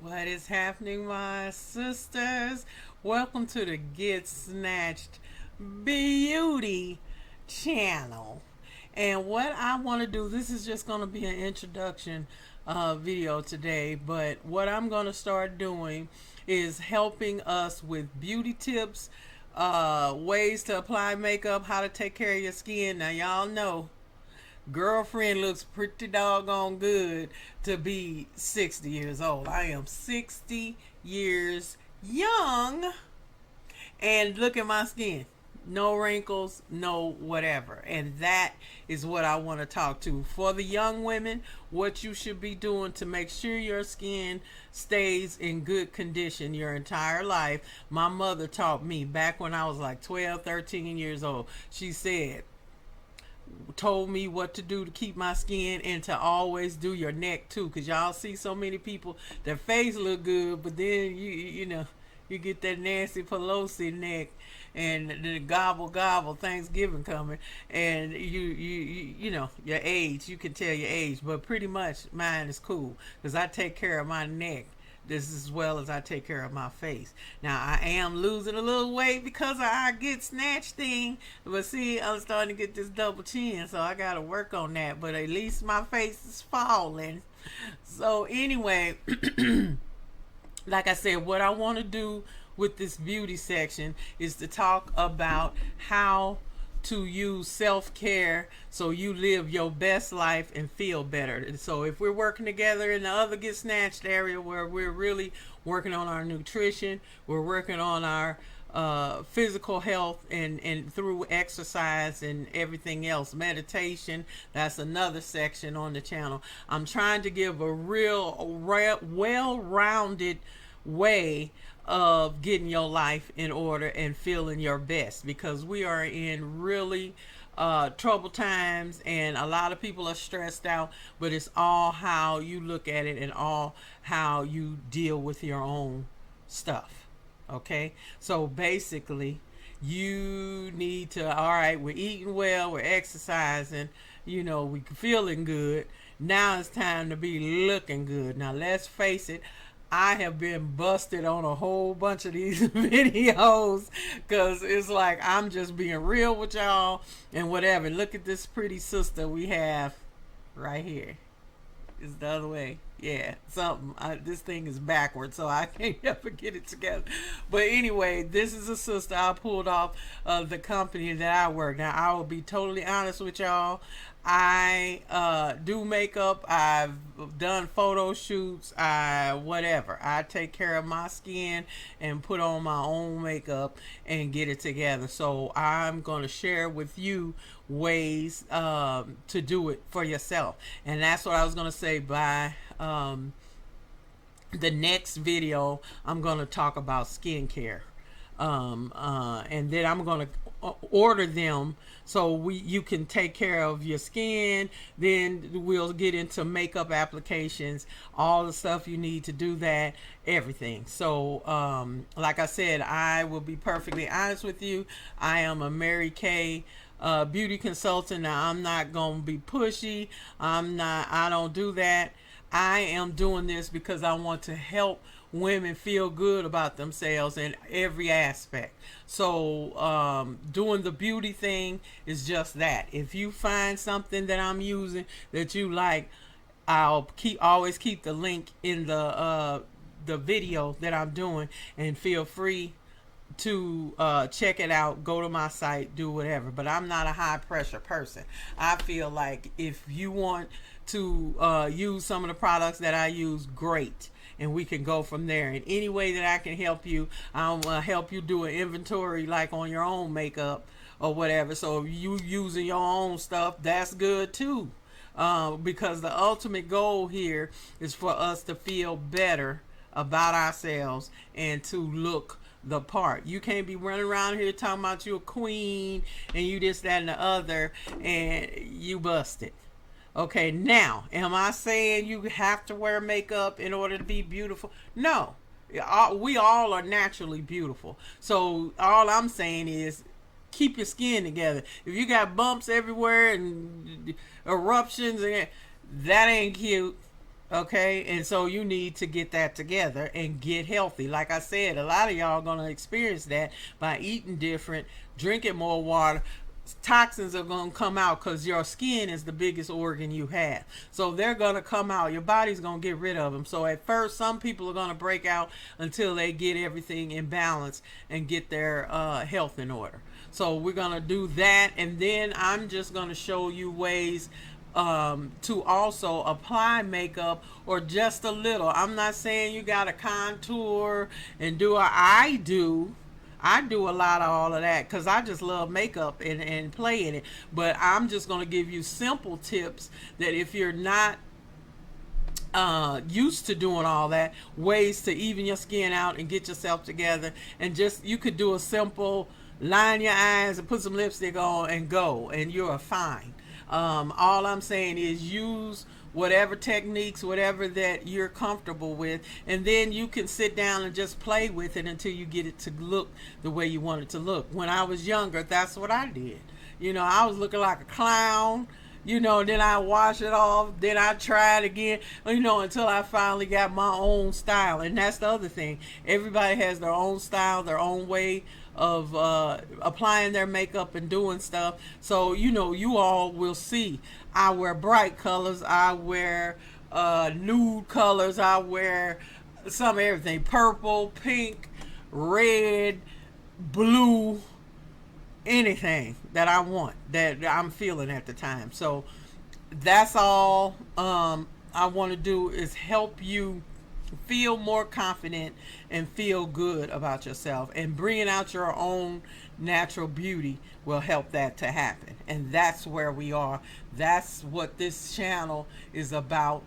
What is happening, my sisters? Welcome to the Get Snatched Beauty channel. And what I want to do, this is just going to be an introduction video today, but what I'm going to start doing is helping us with beauty tips, ways to apply makeup, how to take care of your skin. Now, y'all know girlfriend looks pretty doggone good to be 60 years old. I am 60 years young, and look at my skin. No wrinkles, no whatever. And that is what I want to talk to. For the young women, what you should be doing to make sure your skin stays in good condition your entire life. My mother taught me back when I was like 12, 13 years old. She said, told me what to do to keep my skin, and to always do your neck too, because y'all see so many people, their face look good, but then you get that Nancy Pelosi neck and the gobble gobble Thanksgiving coming, and you know your age, you can tell your age, but pretty much mine is cool because I take care of my neck this as well as I take care of my face. Now I am losing a little weight because of our Get Snatched thing, but see, I'm starting to get this double chin, so I gotta work on that. But at least my face is falling. So anyway, like I said, what I want to do with this beauty section is to talk about how to use self-care so you live your best life and feel better. So if we're working together in the other Get Snatched area, where we're really working on our nutrition, we're working on our physical health, and through exercise and everything else, meditation, that's another section on the channel. I'm trying to give a real well-rounded way of getting your life in order and feeling your best, because we are in really troubled times, and a lot of people are stressed out, but it's all how you look at it and all how you deal with your own stuff. Okay, so basically you need to, all right, we're eating well, we're exercising, we feeling good. Now it's time to be looking good. Now let's face it, I have been busted on a whole bunch of these videos because it's like I'm just being real with y'all and whatever. Look at this pretty sister we have right here. It's the other way. Yeah, something. This thing is backwards, so I can't ever get it together. But anyway, this is a sister I pulled off of the company that I work. Now, I will be totally honest with y'all. I do makeup. I've done photo shoots. Whatever. I take care of my skin and put on my own makeup and get it together. So I'm going to share with you ways to do it for yourself. And that's what I was going to say by the next video. I'm going to talk about skincare. And then I'm going to order them so you can take care of your skin. Then we'll get into makeup applications, all the stuff you need to do that, everything. So like I said, I will be perfectly honest with you. I am a Mary Kay beauty consultant. Now, I'm not going to be pushy. I don't do that. I am doing this because I want to help women feel good about themselves in every aspect. So doing the beauty thing is just that. If you find something that I'm using that you like, I'll always keep the link in the video that I'm doing, and feel free to check it out, go to my site, do whatever. But I'm not a high pressure person. I feel like if you want to use some of the products that I use, great, and we can go from there. In any way that I can help you, I'll help you do an inventory like on your own makeup or whatever. So if you using your own stuff, that's good too, because the ultimate goal here is for us to feel better about ourselves and to look the part. You can't be running around here talking about you a queen and you this, that, and the other, and you busted. Okay, now, am I saying you have to wear makeup in order to be beautiful? No. We all are naturally beautiful. So all I'm saying is keep your skin together. If you got bumps everywhere and eruptions, and that ain't cute. Okay, and so you need to get that together and get healthy. Like I said, a lot of y'all are going to experience that by eating different, drinking more water. Toxins are going to come out because your skin is the biggest organ you have. So they're going to come out. Your body's going to get rid of them. So at first, some people are going to break out until they get everything in balance and get their health in order. So we're going to do that. And then I'm just going to show you ways to also apply makeup, or just a little. I'm not saying you got to contour and do I do a lot of all of that because I just love makeup and play in it. But I'm just going to give you simple tips that if you're not used to doing all that, ways to even your skin out and get yourself together. And just, you could do a simple line your eyes and put some lipstick on and go, and you're fine. All I'm saying is use whatever techniques, whatever that you're comfortable with, and then you can sit down and just play with it until you get it to look the way you want it to look. When I was younger, that's what I did. You know, I was looking like a clown, you know, then I wash it off, then I try it again, you know, until I finally got my own style. And that's the other thing. Everybody has their own style, their own way of applying their makeup and doing stuff. So, you know, you all will see. I wear bright colors, I wear nude colors, I wear some of everything. Purple, pink, red, blue, anything that I want, that I'm feeling at the time. So that's all I want to do is help you feel more confident and feel good about yourself, and bringing out your own natural beauty will help that to happen. And that's where we are. That's what this channel is about,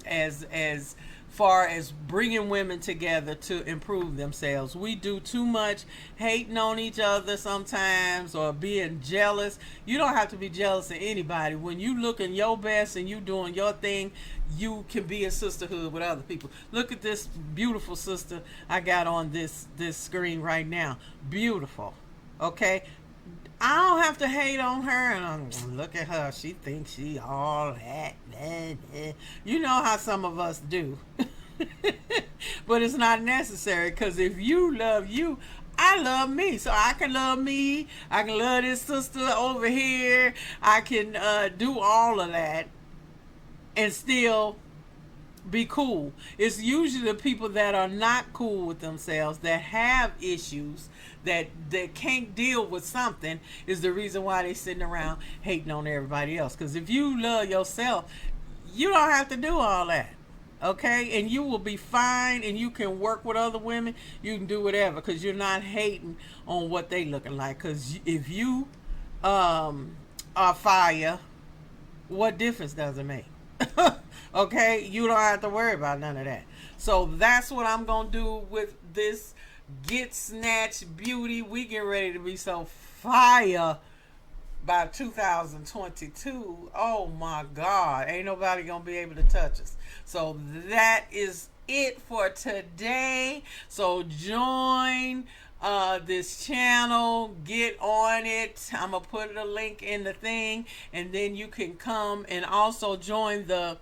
as far as bringing women together to improve themselves. We do too much hating on each other sometimes, or being jealous. You don't have to be jealous of anybody. When you looking your best and you doing your thing, you can be in sisterhood with other people. Look at this beautiful sister I got on this screen right now. Beautiful. Okay, I don't have to hate on her and look at her, she thinks she all that. You know how some of us do. But it's not necessary, because if you love you, I love me. So I can love me, I can love this sister over here, I can do all of that and still be cool. It's usually the people that are not cool with themselves, that have issues, that can't deal with something, is the reason why they sitting around hating on everybody else. Because if you love yourself, you don't have to do all that. Okay, and you will be fine, and you can work with other women, you can do whatever, because you're not hating on what they looking like. Because if you are fire, what difference does it make? Okay, you don't have to worry about none of that. So that's what I'm gonna do with this Get Snatched Beauty. We get ready to be so fire by 2022. Oh my God, ain't nobody gonna be able to touch us. So that is it for today. So join this channel, get on it. I'm gonna put a link in the thing, and then you can come and also join the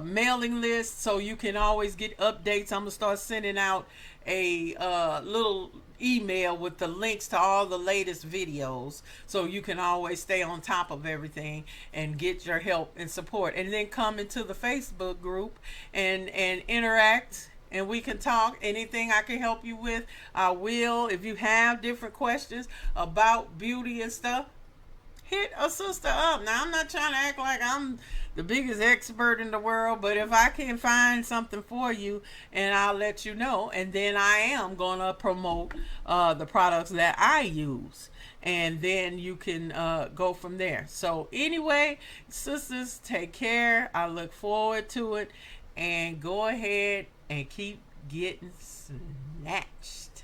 mailing list, so you can always get updates. I'm gonna start sending out a little email with the links to all the latest videos, so you can always stay on top of everything and get your help and support. And then come into the Facebook group and interact, and we can talk. Anything I can help you with, I will. If you have different questions about beauty and stuff, hit a sister up. Now, I'm not trying to act like I'm the biggest expert in the world, but if I can find something for you, and I'll let you know, and then I am going to promote the products that I use, and then you can go from there. So anyway, sisters, take care. I look forward to it, and go ahead and keep getting snatched.